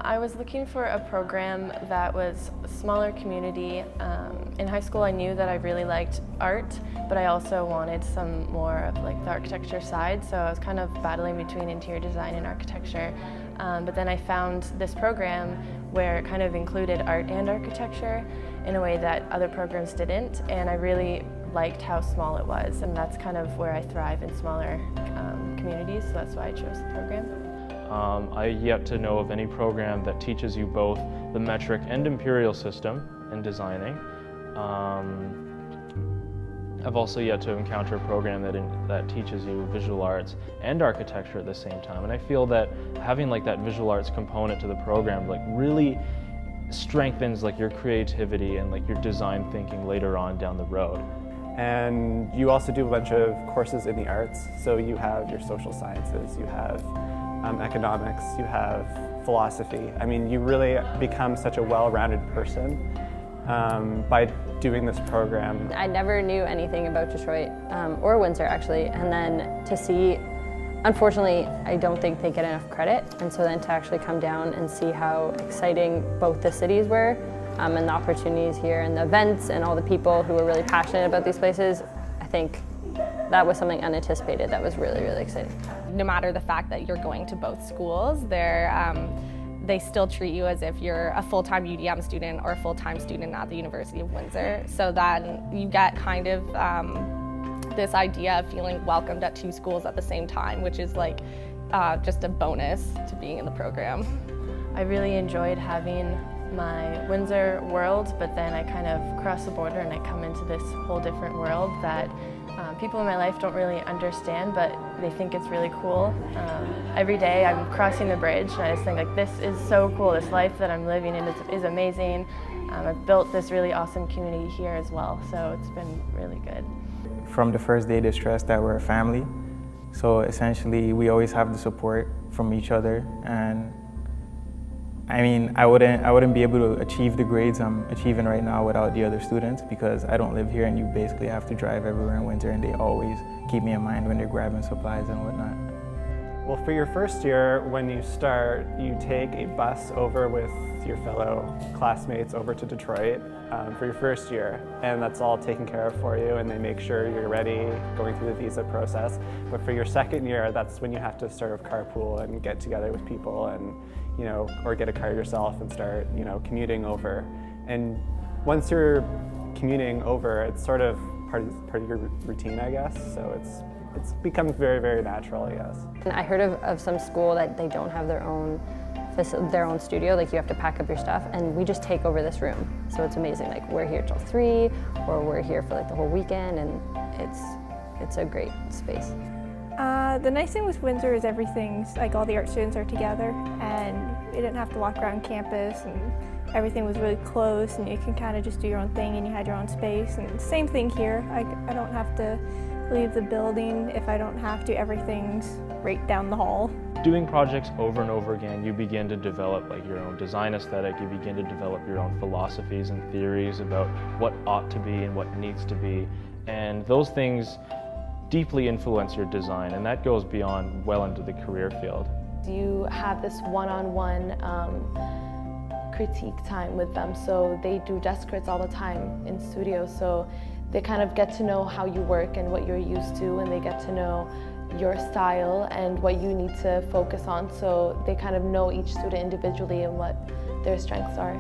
I was looking for a program that was a smaller community. In high school I knew that I really liked art, but I also wanted some more of like the architecture side, so I was kind of battling between interior design and architecture. But then I found this program where it kind of included art and architecture in a way that other programs didn't, and I really liked how small it was, and that's kind of where I thrive in smaller communities, so that's why I chose the program. I yet to know of any program that teaches you both the metric and imperial system in designing. I've also yet to encounter a program that teaches you visual arts and architecture at the same time, and I feel that having like that visual arts component to the program like really strengthens like your creativity and like your design thinking later on down the road. And you also do a bunch of courses in the arts, so you have your social sciences, you have economics, you have philosophy. I mean, you really become such a well-rounded person by doing this program. I never knew anything about Detroit or Windsor actually, and then to see, unfortunately, I don't think they get enough credit, and so then to actually come down and see how exciting both the cities were and the opportunities here and the events and all the people who were really passionate about these places, I think that was something unanticipated that was really, really exciting. No matter the fact that you're going to both schools, they still treat you as if you're a full-time UDM student or a full-time student at the University of Windsor. So then you get kind of this idea of feeling welcomed at two schools at the same time, which is like just a bonus to being in the program. I really enjoyed having my Windsor world, but then I kind of cross the border and I come into this whole different world that people in my life don't really understand, but they think it's really cool. Every day I'm crossing the bridge and I just think like, this is so cool. This life that I'm living in is amazing. I've built this really awesome community here as well, so it's been really good. From the first day they stressed that we're a family, so essentially we always have the support from each other, and I mean, I wouldn't be able to achieve the grades I'm achieving right now without the other students, because I don't live here and you basically have to drive everywhere in Windsor, and they always keep me in mind when they're grabbing supplies and whatnot. Well, for your first year, when you start, you take a bus over with your fellow classmates over to Detroit for your first year, and that's all taken care of for you, and they make sure you're ready going through the visa process. But for your second year, that's when you have to sort of carpool and get together with people and, you know, or get a car yourself and start, you know, commuting over. And once you're commuting over, it's sort of part of your routine, I guess. So it's become very, very natural, I guess. And I heard of some school that they don't have their own studio, like you have to pack up your stuff, and we just take over this room. So it's amazing, like we're here till 3, or we're here for like the whole weekend, and it's a great space. The nice thing with Windsor is everything's, like all the art students are together, and you didn't have to walk around campus, and everything was really close, and you can kind of just do your own thing, and you had your own space. And same thing here, I don't have to leave the building if I don't have to. Everything's right down the hall. Doing projects over and over again, you begin to develop like your own design aesthetic, you begin to develop your own philosophies and theories about what ought to be and what needs to be, and those things deeply influence your design, and that goes beyond well into the career field. You have this one-on-one critique time with them, so they do desk crits all the time in studio, so they kind of get to know how you work and what you're used to, and they get to know your style and what you need to focus on, so they kind of know each student individually and what their strengths are.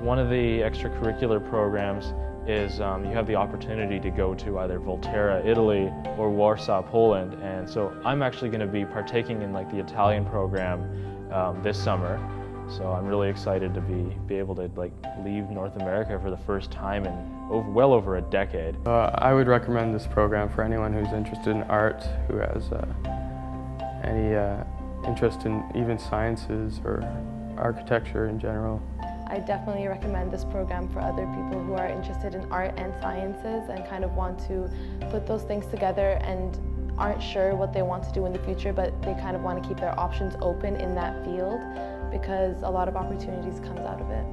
One of the extracurricular programs is you have the opportunity to go to either Volterra, Italy, or Warsaw, Poland, and so I'm actually going to be partaking in like the Italian program this summer. So I'm really excited to be able to like leave North America for the first time in well over a decade. I would recommend this program for anyone who's interested in art, who has any interest in even sciences or architecture in general. I definitely recommend this program for other people who are interested in art and sciences and kind of want to put those things together and aren't sure what they want to do in the future, but they kind of want to keep their options open in that field, because a lot of opportunities comes out of it.